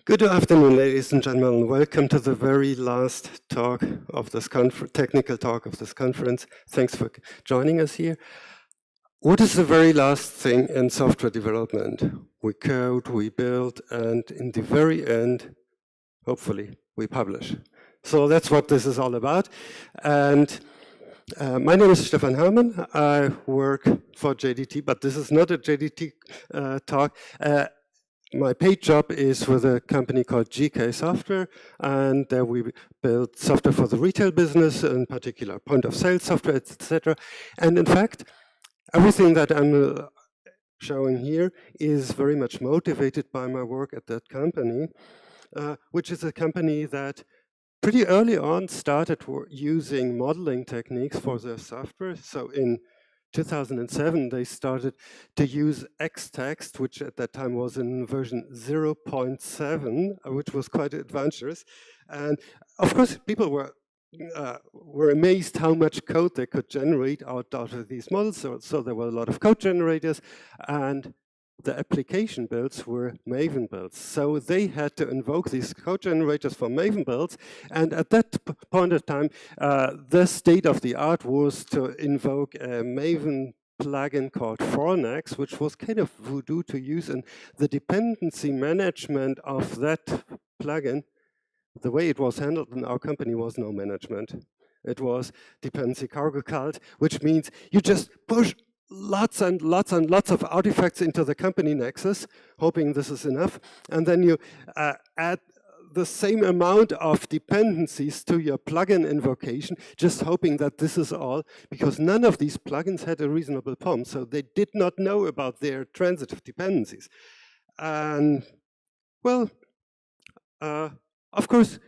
Good afternoon, ladies and gentlemen. Welcome to the very last talk of this technical talk of this conference. Thanks for joining us here. What is the very last thing in software development? We code, we build, and in the very end, hopefully, we publish. So that's what this is all about. And my name is Stephan Herrmann. I work for JDT, but this is not a JDT talk. My paid job is with a company called GK Software, and there we build software for the retail business, in particular point of sale software, etc. And in fact, everything that I'm showing here is very much motivated by my work at that company, which is a company that pretty early on started using modeling techniques for their software. So in 2007, they started to use Xtext, which at that time was in version 0.7, which was quite adventurous. And of course, people were amazed how much code they could generate out of these models. So there were a lot of code generators, and the application builds were Maven builds. So they had to invoke these code generators for Maven builds. And at that point of time, the state of the art was to invoke a Maven plugin called Fornex, which was kind of voodoo to use. And the dependency management of that plugin, the way it was handled in our company was no management. It was dependency cargo cult, which means you just push lots and lots and lots of artifacts into the company nexus, hoping this is enough, and then you add the same amount of dependencies to your plugin invocation, just hoping that this is all, because none of these plugins had a reasonable POM, so they did not know about their transitive dependencies. And well, of course,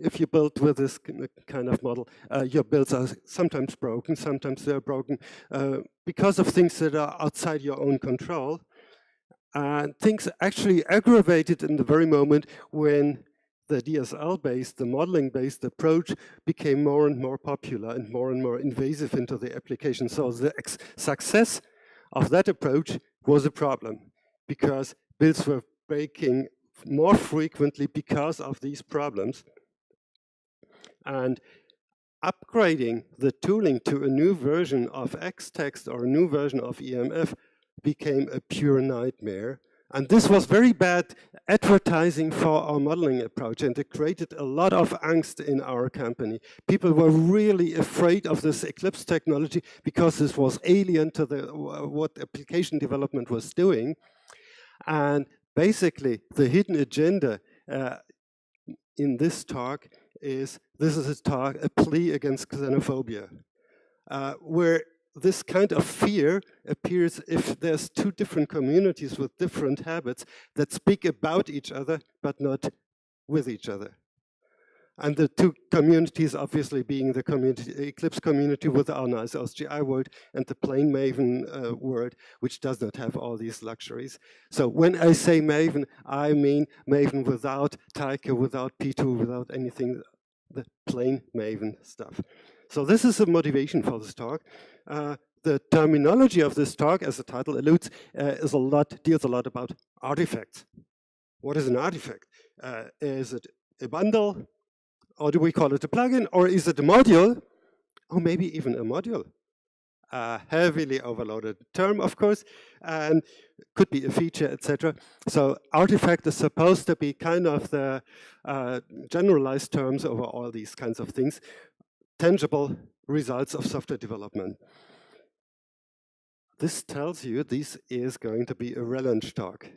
if you build with this kind of model, your builds are sometimes broken, sometimes they're broken because of things that are outside your own control. And things actually aggravated in the very moment when the DSL-based, the modeling-based approach became more and more popular and more invasive into the application. So the success of that approach was a problem because builds were breaking more frequently because of these problems. And upgrading the tooling to a new version of Xtext or a new version of EMF became a pure nightmare. And this was very bad advertising for our modeling approach, and it created a lot of angst in our company. People were really afraid of this Eclipse technology because this was alien to what application development was doing. And basically, the hidden agenda in this talk is, this is a plea against xenophobia, where this kind of fear appears if there's two different communities with different habits that speak about each other, but not with each other. And the two communities obviously being the Eclipse community with our nice OSGi world and the plain Maven world, which does not have all these luxuries. So when I say Maven, I mean Maven without Taika, without P2, without anything, the plain Maven stuff. So this is the motivation for this talk. The terminology of this talk, as the title alludes, deals a lot about artifacts. What is an artifact? Is it a bundle? Or do we call it a plugin? Or is it a module? Or maybe even a module. A heavily overloaded term, of course, and could be a feature, etc. So artifact is supposed to be kind of the generalized terms over all these kinds of things, tangible results of software development. This tells you this is going to be a relaunch talk.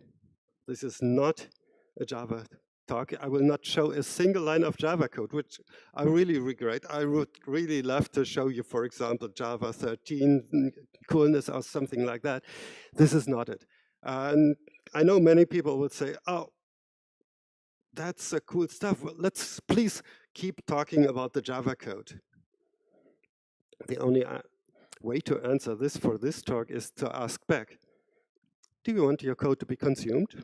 This is not a Java talk. I will not show a single line of Java code, which I really regret. I would really love to show you, for example, Java 13 coolness or something like that. This is not it. And I know many people would say, oh, that's cool stuff. Well, let's please keep talking about the Java code. The only way to answer this for this talk is to ask back, do you want your code to be consumed?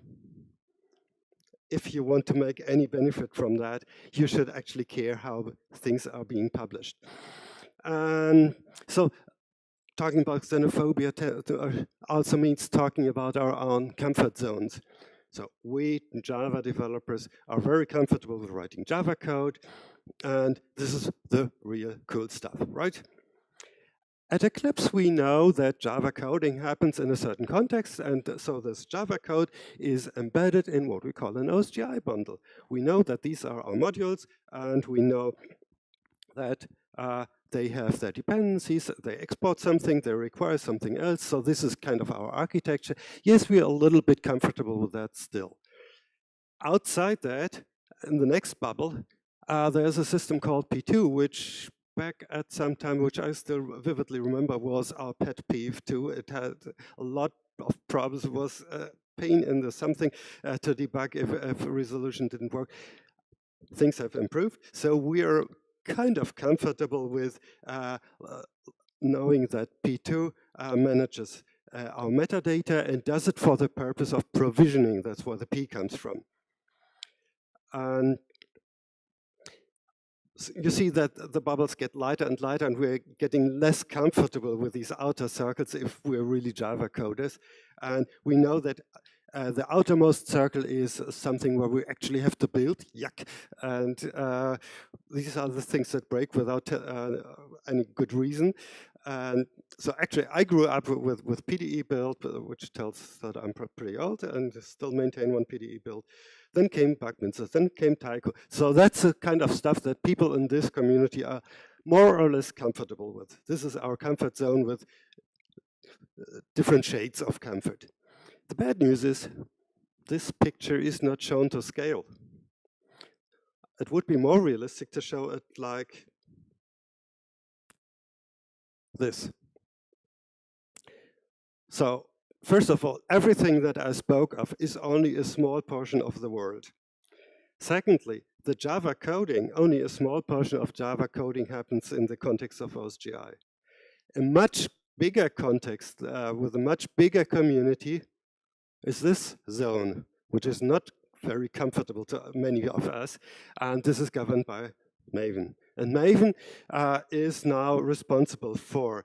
If you want to make any benefit from that, you should actually care how things are being published. So talking about xenophobia also means talking about our own comfort zones. So we Java developers are very comfortable with writing Java code, and this is the real cool stuff, right? At Eclipse, we know that Java coding happens in a certain context, and so this Java code is embedded in what we call an OSGi bundle. We know that these are our modules, and we know that they have their dependencies, they export something, they require something else, so this is kind of our architecture. Yes, we are a little bit comfortable with that still. Outside that, in the next bubble, there's a system called P2, which back at some time, which I still vividly remember, was our pet peeve too. It had a lot of problems. It was a pain in the something to debug if a resolution didn't work. Things have improved, so we are kind of comfortable with knowing that P2 manages our metadata and does it for the purpose of provisioning. That's where the P comes from. And so you see that the bubbles get lighter and lighter, and we're getting less comfortable with these outer circles if we're really Java coders. And we know that the outermost circle is something where we actually have to build, yuck. And these are the things that break without any good reason. And so actually, I grew up with PDE build, which tells that I'm pretty old and still maintain one PDE build. Then came Buckminster, then came Tycho. So that's the kind of stuff that people in this community are more or less comfortable with. This is our comfort zone with different shades of comfort. The bad news is this picture is not shown to scale. It would be more realistic to show it like this. So first of all, everything that I spoke of is only a small portion of the world. Secondly, the Java coding, only a small portion of Java coding happens in the context of OSGi. A much bigger context with a much bigger community is this zone, which is not very comfortable to many of us, and this is governed by Maven. And Maven is now responsible for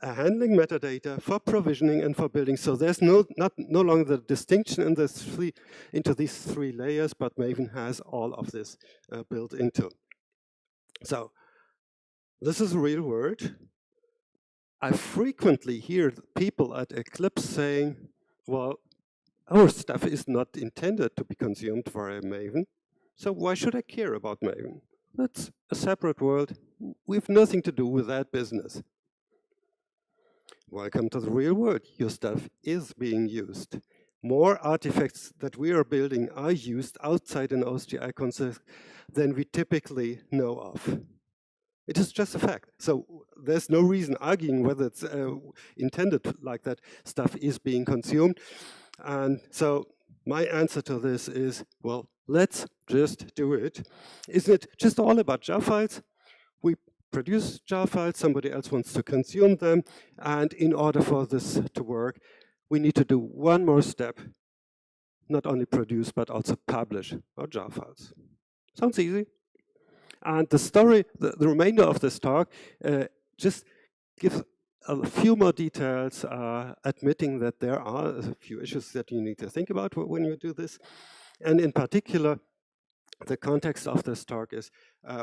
handling metadata, for provisioning, and for building. So there's no longer the distinction in into these three layers, but Maven has all of this built into. So this is a real word. I frequently hear people at Eclipse saying, well, our stuff is not intended to be consumed via Maven, so why should I care about Maven? That's a separate world. We have nothing to do with that business. Welcome to the real world. Your stuff is being used. More artifacts that we are building are used outside an OSGi context than we typically know of. It is just a fact. So there's no reason arguing whether it's intended like that stuff is being consumed. And so my answer to this is, well, let's just do it. Isn't it just all about jar files? We produce jar files, somebody else wants to consume them, and in order for this to work, we need to do one more step, not only produce, but also publish our jar files. Sounds easy. And the story, the remainder of this talk, just gives a few more details, admitting that there are a few issues that you need to think about when you do this. And in particular, the context of this talk is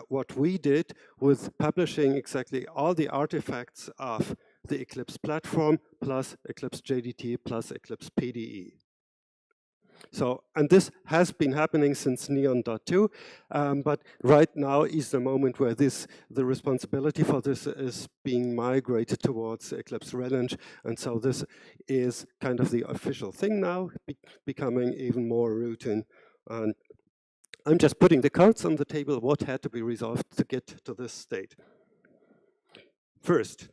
what we did with publishing exactly all the artifacts of the Eclipse platform plus Eclipse JDT plus Eclipse PDE. So, and this has been happening since Neon.2, but right now is the moment where the responsibility for this is being migrated towards Eclipse Relange, and so this is kind of the official thing now, becoming even more routine. And I'm just putting the cards on the table, what had to be resolved to get to this state. First,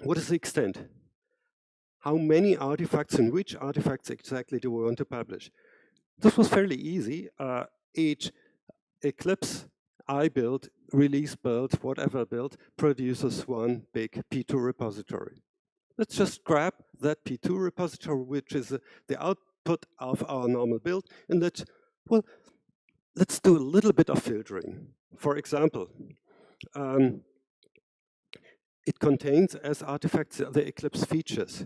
what is the extent? How many artifacts and which artifacts exactly do we want to publish? This was fairly easy. Each Eclipse I build, release build, whatever build, produces one big P2 repository. Let's just grab that P2 repository, which is the output of our normal build, and let's do a little bit of filtering. For example, it contains as artifacts the Eclipse features.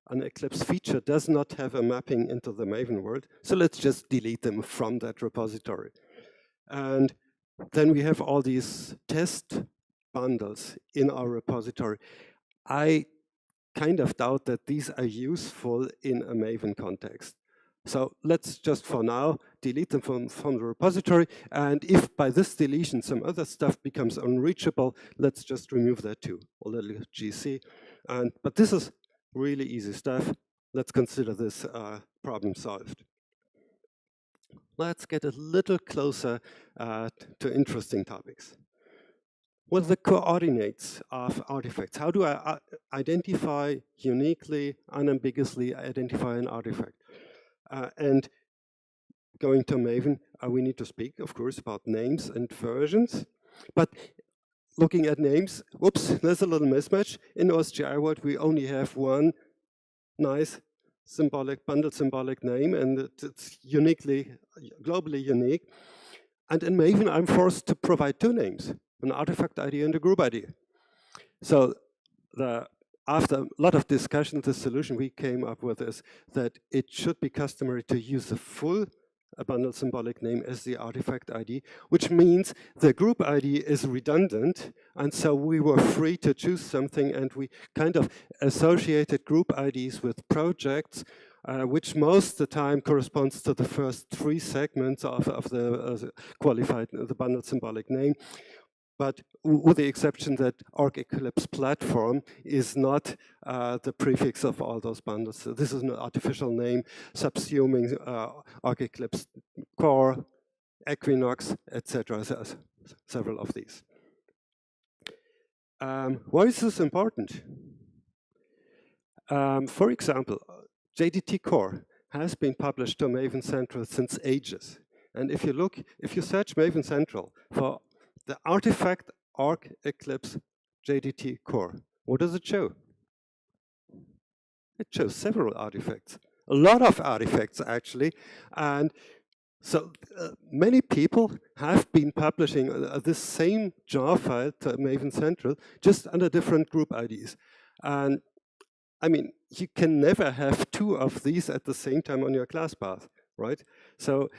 an Eclipse feature does not have a mapping into the Maven world, so let's just delete them from that repository. And then we have all these test bundles in our repository. I kind of doubt that these are useful in a Maven context. So let's just, for now, delete them from the repository. And if by this deletion some other stuff becomes unreachable, let's just remove that too, a little GC. But this is really easy stuff. Let's consider this problem solved. Let's get a little closer to interesting topics. What are the coordinates of artifacts? How do I identify uniquely, unambiguously identify an artifact? And going to Maven, we need to speak, of course, about names and versions. But looking at names, whoops, there's a little mismatch. In OSGi world, we only have one nice symbolic, bundle symbolic name, and it's uniquely, globally unique. And in Maven, I'm forced to provide two names, an artifact ID and a group ID. So after a lot of discussion, the solution we came up with is that it should be customary to use the full bundle symbolic name as the artifact ID, which means the group ID is redundant, and so we were free to choose something, and we kind of associated group IDs with projects, which most of the time corresponds to the first three segments of the qualified, the bundle symbolic name. But with the exception that Eclipse platform is not the prefix of all those bundles. So this is an artificial name subsuming Eclipse core, Equinox, etc. So several of these. Why is this important? For example, JDT core has been published to Maven Central since ages. And if you search Maven Central for the artifact Eclipse JDT core, what does it show? It shows several artifacts, a lot of artifacts actually. And so many people have been publishing this same jar file to Maven Central, just under different group IDs. And I mean, you can never have two of these at the same time on your class path, right? So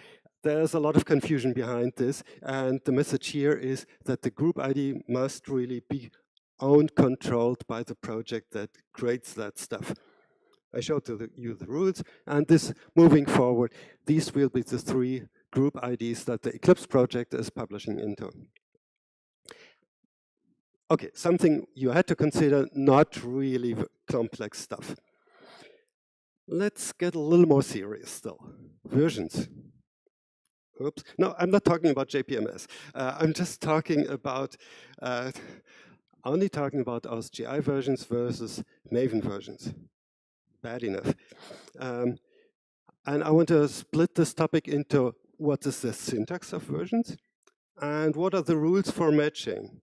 there's a lot of confusion behind this, and the message here is that the group ID must really be owned, controlled by the project that creates that stuff. I showed you the rules, and this, moving forward, these will be the three group IDs that the Eclipse project is publishing into. Okay, something you had to consider, not really complex stuff. Let's get a little more serious still. Versions. Oops. No, I'm not talking about JPMS. I'm just talking about, only talking about OSGi versions versus Maven versions. Bad enough. And I want to split this topic into what is the syntax of versions and what are the rules for matching.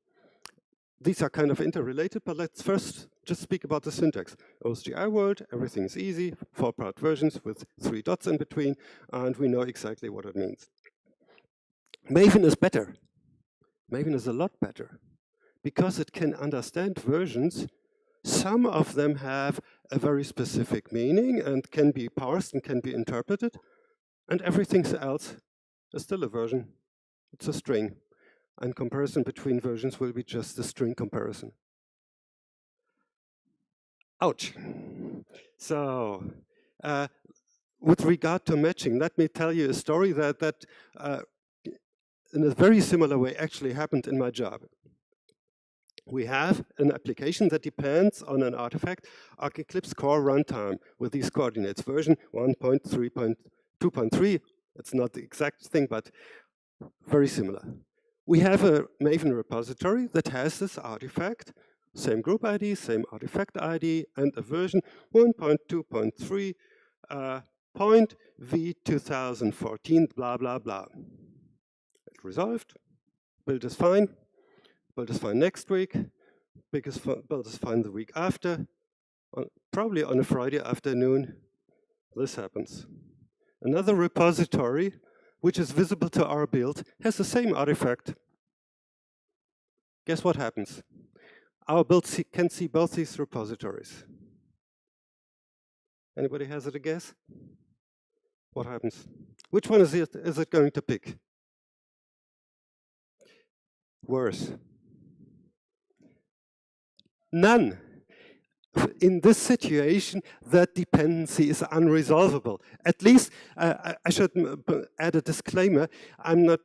These are kind of interrelated, but let's first just speak about the syntax. OSGi world, everything is easy, 4-part versions with 3 dots in between, and we know exactly what it means. Maven is better. Maven is a lot better because it can understand versions. Some of them have a very specific meaning and can be parsed and can be interpreted, and everything else is still a version. It's a string, and comparison between versions will be just a string comparison. Ouch. So, with regard to matching, let me tell you a story that in a very similar way actually happened in my job. We have an application that depends on an artifact, Eclipse core runtime, with these coordinates, version 1.3.2.3. It's not the exact thing, but very similar. We have a Maven repository that has this artifact, same group ID, same artifact ID, and a version 1.2.3, .v2014, blah, blah, blah. It resolved, build is fine. Build is fine next week, build is fine the week after, probably on a Friday afternoon, this happens. Another repository, which is visible to our build, has the same artifact. Guess what happens? Our build can see both these repositories. Anybody has a guess? What happens? Which one is it going to pick? Worse. None. In this situation, that dependency is unresolvable. At least, I should add a disclaimer. I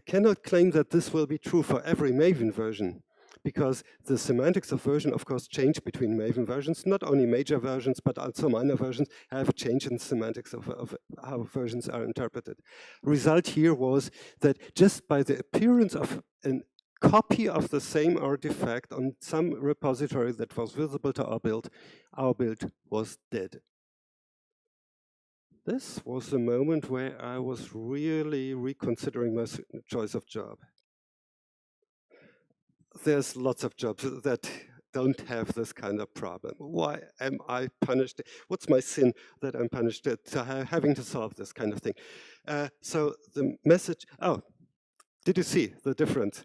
cannot claim that this will be true for every Maven version, because the semantics of version, of course, change between Maven versions. Not only major versions, but also minor versions have a change in the semantics of how versions are interpreted. Result here was that just by the appearance of a copy of the same artifact on some repository that was visible to our build was dead. This was the moment where I was really reconsidering my choice of job. There's lots of jobs that don't have this kind of problem. Why am I punished? What's my sin that I'm punished having to solve this kind of thing? So the message, oh, did you see the difference?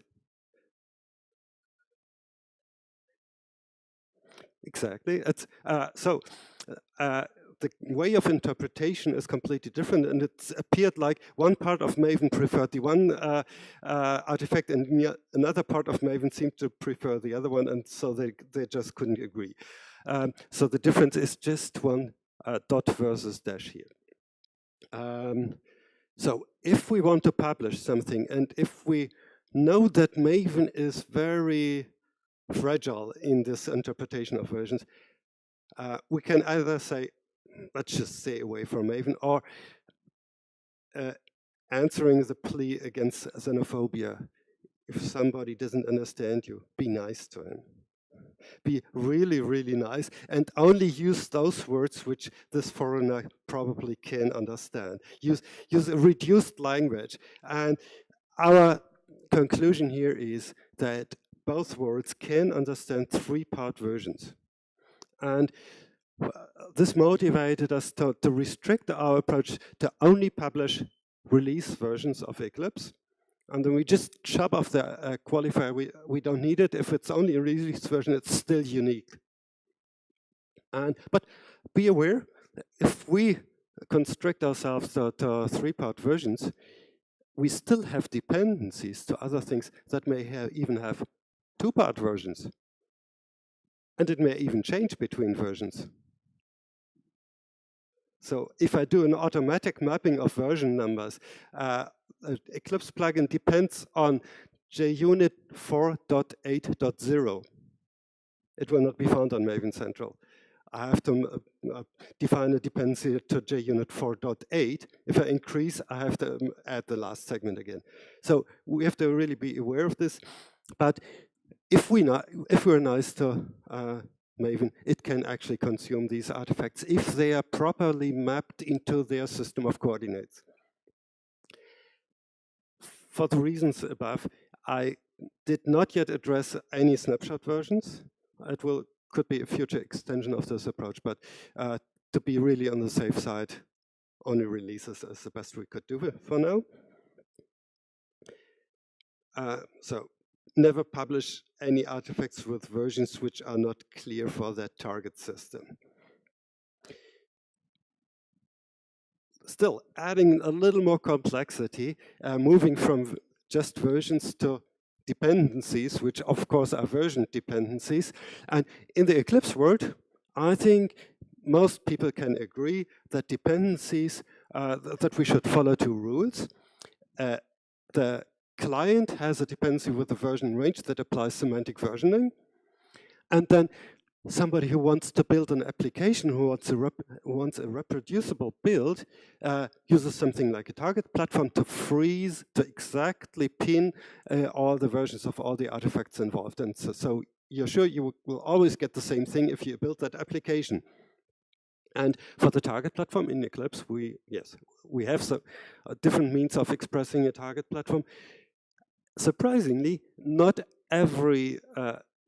Exactly. It's, the way of interpretation is completely different, and it's appeared like one part of Maven preferred the one artifact, and another part of Maven seemed to prefer the other one, and so they just couldn't agree. So the difference is just one dot versus dash here. So if we want to publish something, and if we know that Maven is very fragile in this interpretation of versions, we can either say, let's just stay away from Maven, or answering the plea against xenophobia. If somebody doesn't understand you, be nice to him. Be really, really nice, and only use those words which this foreigner probably can understand. Use a reduced language. And our conclusion here is that both worlds can understand three-part versions. And this motivated us to restrict our approach to only publish release versions of Eclipse. And then we just chop off the qualifier. We don't need it. If it's only a release version, it's still unique. But be aware, if we constrict ourselves to three-part versions, we still have dependencies to other things that may even have two-part versions. And it may even change between versions. So if I do an automatic mapping of version numbers, Eclipse plugin depends on JUnit 4.8.0. It will not be found on Maven Central. I have to define a dependency to JUnit 4.8. If I increase, I have to add the last segment again. So we have to really be aware of this. But if we're nice to Maven, it can actually consume these artifacts if they are properly mapped into their system of coordinates. For the reasons above, I did not yet address any snapshot versions. It could be a future extension of this approach, but to be really on the safe side, only releases is the best we could do for now. So never publish any artifacts with versions which are not clear for that target system. Still, adding a little more complexity, moving from just versions to dependencies, which of course are version dependencies. And in the Eclipse world, I think most people can agree that dependencies, that we should follow two rules. The client has a dependency with a version range that applies semantic versioning. And then somebody who wants to build an application, who wants a reproducible build, uses something like a target platform to freeze, to exactly pin all the versions of all the artifacts involved. And so you're sure you will always get the same thing if you build that application. And for the target platform in Eclipse, we have some different means of expressing a target platform. Surprisingly, not every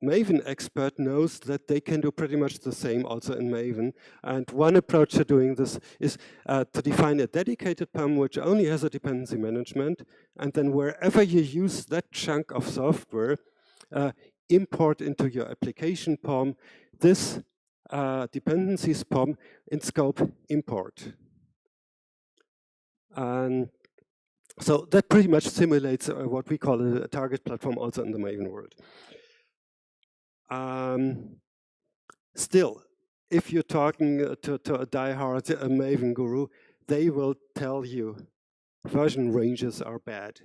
Maven expert knows that they can do pretty much the same also in Maven. And one approach to doing this is to define a dedicated POM which only has a dependency management, and then wherever you use that chunk of software, import into your application POM this dependencies POM in scope import. And so that pretty much simulates what we call a target platform also in the Maven world. Still, if you're talking to a diehard Maven guru, they will tell you version ranges are bad.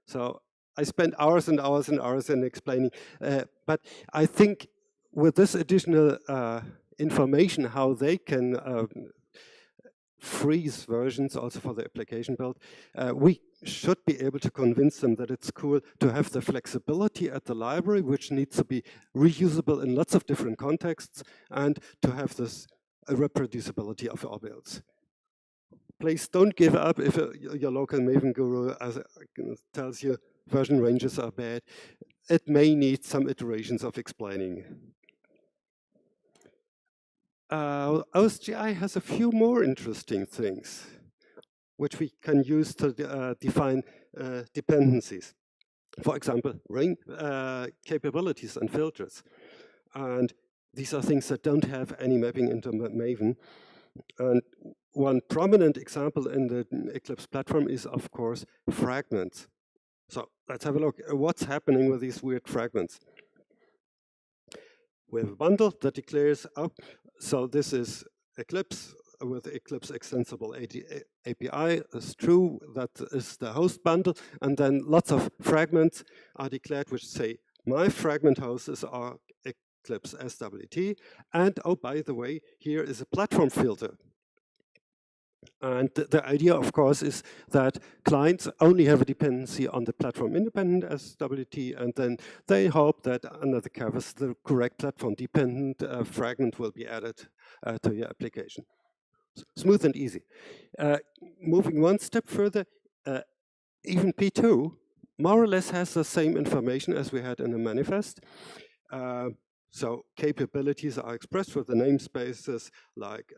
So I spent hours and hours and hours in explaining, but I think with this additional information, how they can freeze versions also for the application build, we should be able to convince them that it's cool to have the flexibility at the library, which needs to be reusable in lots of different contexts, and to have this reproducibility of our builds. Please don't give up if your local Maven guru tells you version ranges are bad. It may need some iterations of explaining. OSGi has a few more interesting things which we can use to define dependencies. For example, ring capabilities and filters. And these are things that don't have any mapping into Maven. And one prominent example in the Eclipse platform is, of course, fragments. So let's have a look at what's happening with these weird fragments. We have a bundle that declares up. So this is Eclipse with Eclipse Extensible API. It's true, that is the host bundle. And then lots of fragments are declared which say, my fragment hosts are Eclipse SWT. And oh, by the way, here is a platform filter. And the idea, of course, is that clients only have a dependency on the platform-independent SWT, and then they hope that under the covers, the correct platform-dependent fragment will be added to your application. Smooth and easy. Moving one step further, even P2 more or less has the same information as we had in the manifest. So capabilities are expressed with the namespaces like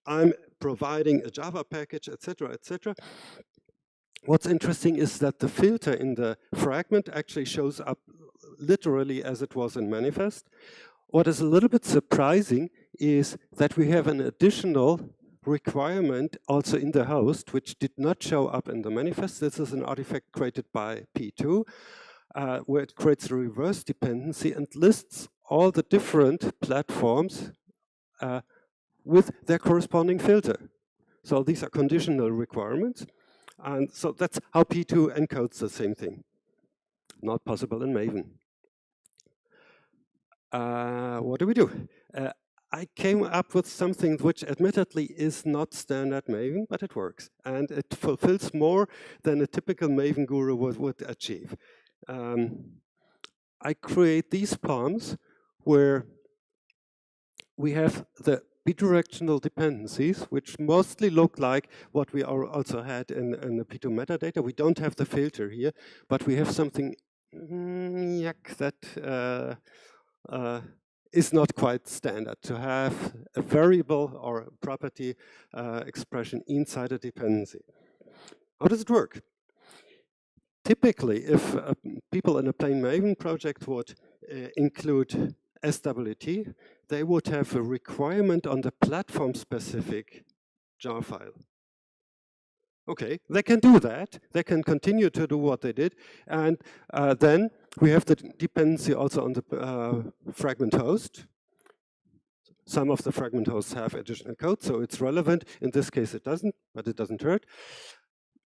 I'm providing a Java package, etc., etc. What's interesting is that the filter in the fragment actually shows up literally as it was in manifest. What is a little bit surprising is that we have an additional requirement also in the host, which did not show up in the manifest. This is an artifact created by P2, where it creates a reverse dependency and lists all the different platforms with their corresponding filter. So these are conditional requirements. And so that's how P2 encodes the same thing. Not possible in Maven. What do? I came up with something which admittedly is not standard Maven, but it works. And it fulfills more than a typical Maven guru would achieve. I create these palms where we have the bidirectional dependencies, which mostly look like what we also had in the P2 metadata. We don't have the filter here, but we have something that is not quite standard, to have a variable or a property expression inside a dependency. How does it work? Typically, if people in a plain Maven project would include SWT, they would have a requirement on the platform-specific jar file. Okay, they can do that. They can continue to do what they did. And then we have the dependency also on the fragment host. Some of the fragment hosts have additional code, so it's relevant. In this case, it doesn't, but it doesn't hurt.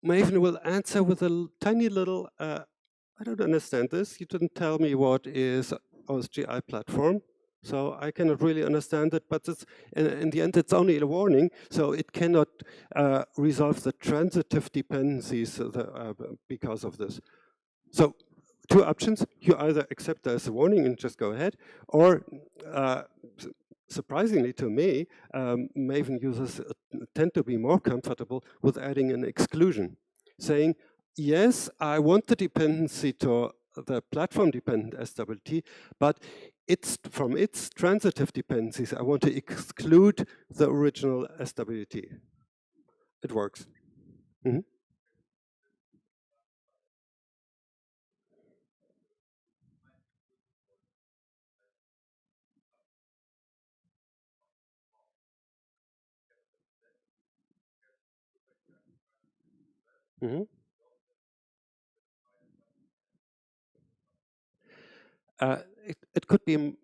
Maven will answer with a tiny little, I don't understand this. You didn't tell me what is OSGi platform. So I cannot really understand it, but it's, in the end, it's only a warning. So it cannot resolve the transitive dependencies because of this. So two options. You either accept that as a warning and just go ahead, or surprisingly to me, Maven users tend to be more comfortable with adding an exclusion, saying, yes, I want the dependency to the platform-dependent SWT, but from its transitive dependencies, I want to exclude the original SWT. It works. Mm-hmm. Mm-hmm. It could be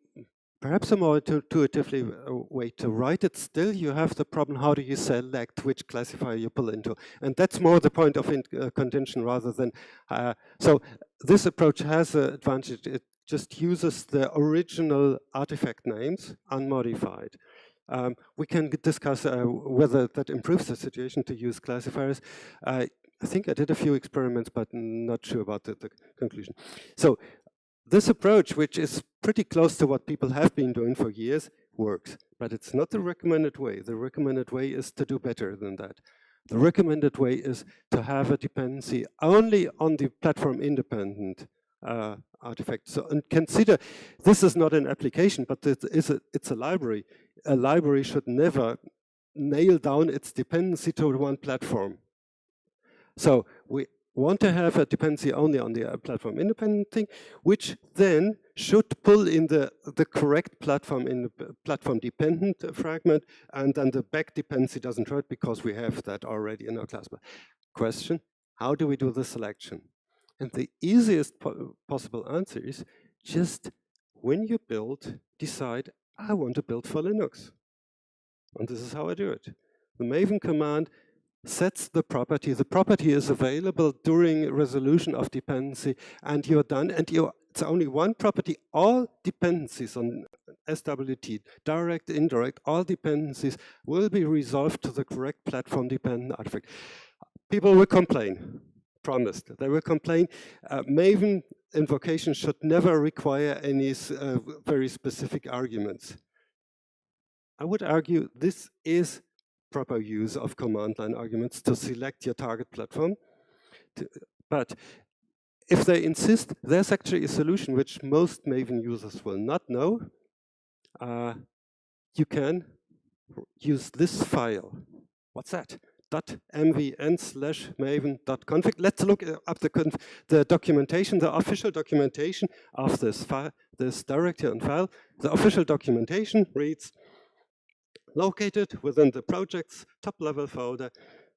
perhaps a more intuitively way to write it. Still, you have the problem, how do you select which classifier you pull into? And that's more the point of contention rather than, so this approach has an advantage. It just uses the original artifact names unmodified. We can discuss whether that improves the situation to use classifiers. I think I did a few experiments, but not sure about the conclusion. So this approach, which is pretty close to what people have been doing for years, works, but it's not the recommended way. The recommended way is to do better than that. The recommended way is to have a dependency only on the platform-independent artifact. So, and consider, this is not an application, but it's a library. A library should never nail down its dependency to one platform. So we want to have a dependency only on the platform independent thing, which then should pull in the correct platform in the platform dependent fragment, and then the back dependency doesn't hurt because we have that already in our class. But question, how do we do the selection? And the easiest possible answer is just when you build, decide, I want to build for Linux. And this is how I do it. The Maven command sets the property. The property is available during resolution of dependency, and you're done. And it's only one property. All dependencies on SWT, direct, indirect, all dependencies will be resolved to the correct platform-dependent artifact. People will complain, promised. They will complain. Maven invocation should never require any very specific arguments. I would argue this is proper use of command line arguments to select your target platform. But if they insist, there's actually a solution which most Maven users will not know. You can use this file. What's that? .mvn/maven.config. Let's look up the documentation, the official documentation of this file, this directory and file. The official documentation reads, located within the project's top-level folder,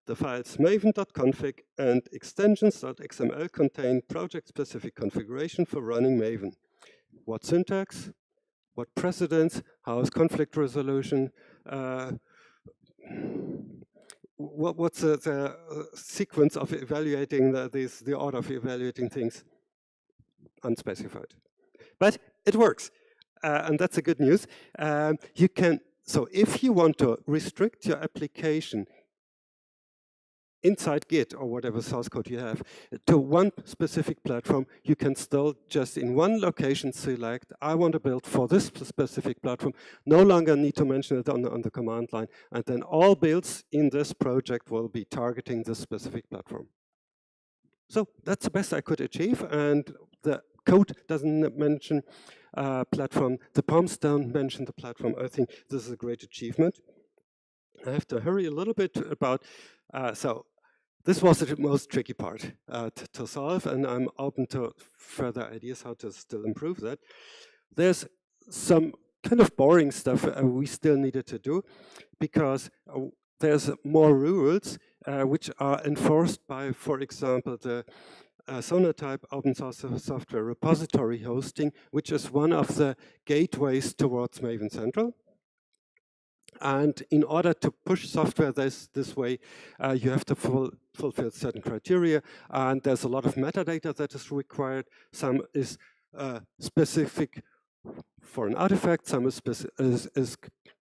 the files maven.config and extensions.xml contain project-specific configuration for running Maven. What syntax? What precedence? How is conflict resolution? What's the sequence of evaluating the order of evaluating things? Unspecified. But it works, and that's the good news. You can. So if you want to restrict your application inside Git or whatever source code you have to one specific platform, you can still just in one location select, I want to build for this specific platform, no longer need to mention it on the command line, and then all builds in this project will be targeting this specific platform. So that's the best I could achieve, and the code doesn't mention platform. The POMs don't mention the platform. I think this is a great achievement. I have to hurry a little bit about, so this was the most tricky part to solve, and I'm open to further ideas how to still improve that. There's some kind of boring stuff we still needed to do, because there's more rules which are enforced by, for example, the Sonatype open source software repository hosting, which is one of the gateways towards Maven Central. And in order to push software this way, you have to fulfill certain criteria, and there's a lot of metadata that is required. Some is specific for an artifact, some is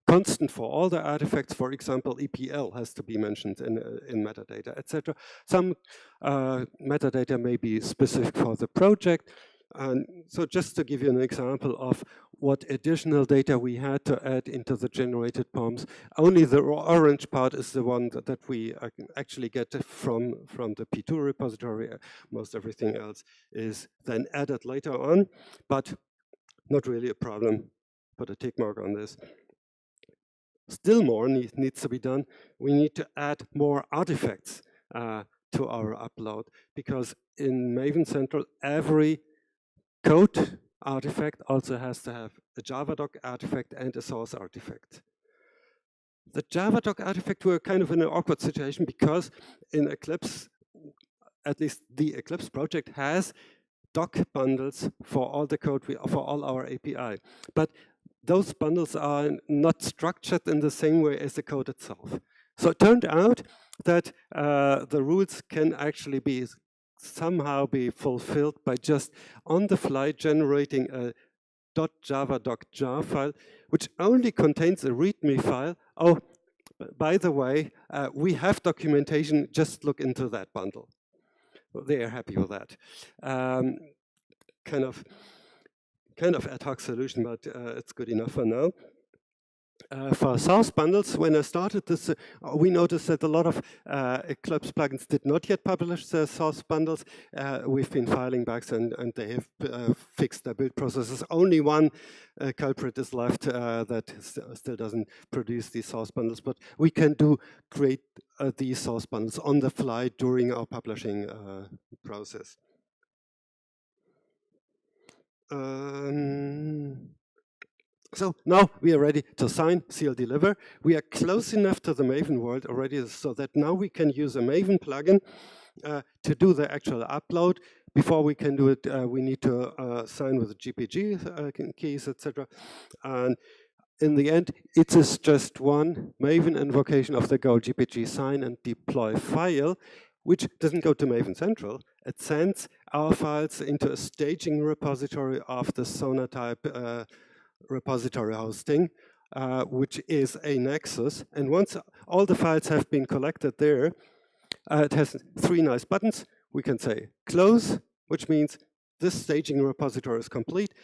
constant for all the artifacts. For example, EPL has to be mentioned in metadata, etc. Some metadata may be specific for the project. And so just to give you an example of what additional data we had to add into the generated POMs, only the orange part is the one that we actually get from the P2 repository. Most everything else is then added later on, but not really a problem. Put a tick mark on this. Still more needs to be done. We need to add more artifacts to our upload, because in Maven Central, every code artifact also has to have a Javadoc artifact and a source artifact. The Javadoc artifact, we're kind of in an awkward situation because in Eclipse, at least the Eclipse project has doc bundles for all the code, for all our API. But those bundles are not structured in the same way as the code itself. So it turned out that the rules can actually be somehow be fulfilled by just on the fly generating a .java.jar file, which only contains a README file. Oh, by the way, we have documentation, just look into that bundle. Well, they are happy with that. Kind of ad hoc solution, but it's good enough for now. For source bundles, when I started this, we noticed that a lot of Eclipse plugins did not yet publish their source bundles. We've been filing bugs and they have fixed their build processes. Only one culprit is left that still doesn't produce these source bundles, but we can create these source bundles on the fly during our publishing process. So now we are ready to sign, seal, deliver. We are close enough to the Maven world already so that now we can use a Maven plugin to do the actual upload. Before we can do it, we need to sign with the GPG keys, etc. And in the end, it is just one Maven invocation of the Go GPG sign and deploy file, which doesn't go to Maven Central. It sends our files into a staging repository of the Sonatype repository hosting, which is a nexus. And once all the files have been collected there, it has three nice buttons. We can say close, which means this staging repository is complete.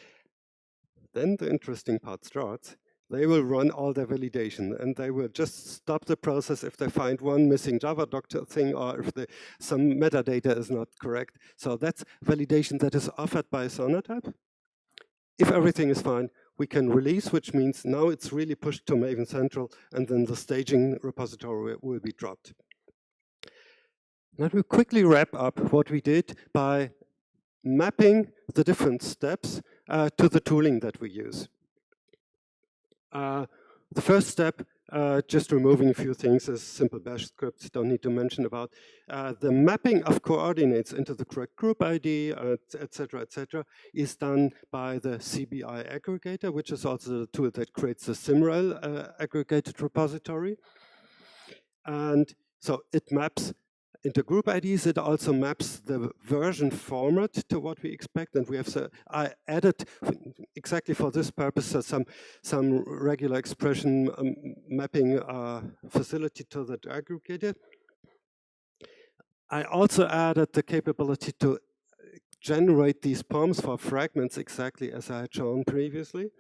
Then the interesting part starts. They will run all their validation, and they will just stop the process if they find one missing Java doctor thing or if some metadata is not correct. So that's validation that is offered by Sonatype. If everything is fine, we can release, which means now it's really pushed to Maven Central, and then the staging repository will be dropped. Let me quickly wrap up what we did by mapping the different steps to the tooling that we use. The first step, just removing a few things, is simple bash scripts, don't need to mention about. The mapping of coordinates into the correct group ID, etc., is done by the CBI aggregator, which is also the tool that creates the SymRel aggregated repository. And so it maps into group IDs. It also maps the version format to what we expect, and we have I added exactly for this purpose some regular expression mapping facility to that aggregator. I also added the capability to generate these POMs for fragments exactly as I had shown previously.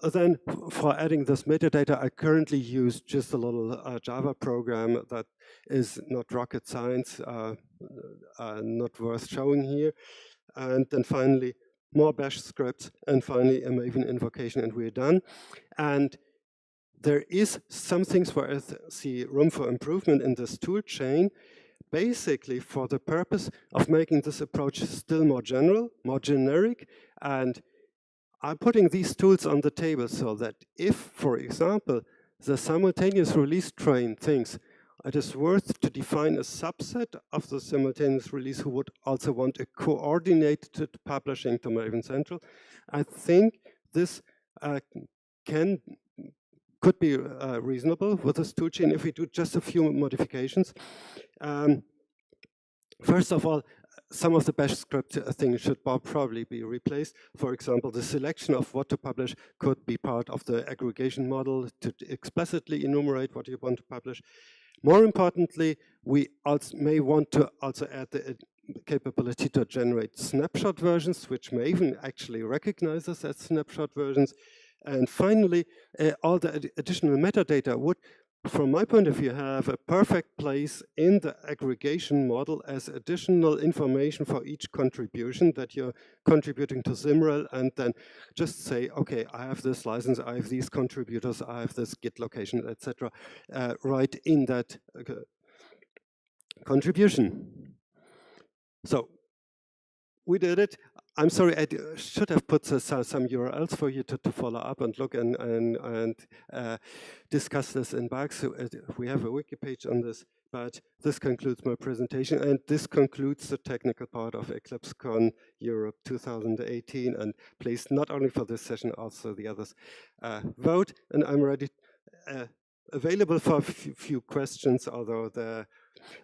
Then for adding this metadata, I currently use just a little Java program that is not rocket science, not worth showing here. And then finally, more bash scripts, and finally a Maven invocation, and we're done. And there is some things where I see room for improvement in this tool chain, basically for the purpose of making this approach still more general, more generic, and I'm putting these tools on the table so that if, for example, the simultaneous release train thinks it is worth to define a subset of the simultaneous release who would also want a coordinated publishing to Maven Central, I think this could be reasonable with this toolchain if we do just a few modifications. First of all, some of the bash script things should probably be replaced. For example, the selection of what to publish could be part of the aggregation model to explicitly enumerate what you want to publish. More importantly, we also may want to also add the capability to generate snapshot versions, which Maven actually recognizes as snapshot versions. And finally, all the additional metadata would, from my point of view, have a perfect place in the aggregation model as additional information for each contribution that you're contributing to SymRel, and then just say, okay, I have this license, I have these contributors, I have this Git location, etc., right in that contribution. So we did it. I'm sorry, I should have put some URLs for you to follow up and look and discuss this in bugs. We have a wiki page on this, But this concludes my presentation, and this concludes the technical part of EclipseCon Europe 2018. And please, not only for this session, also the others, vote. And I'm ready, available for a few questions, although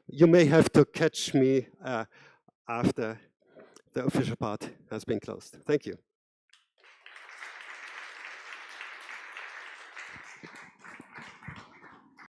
you may have to catch me after the official part has been closed. Thank you.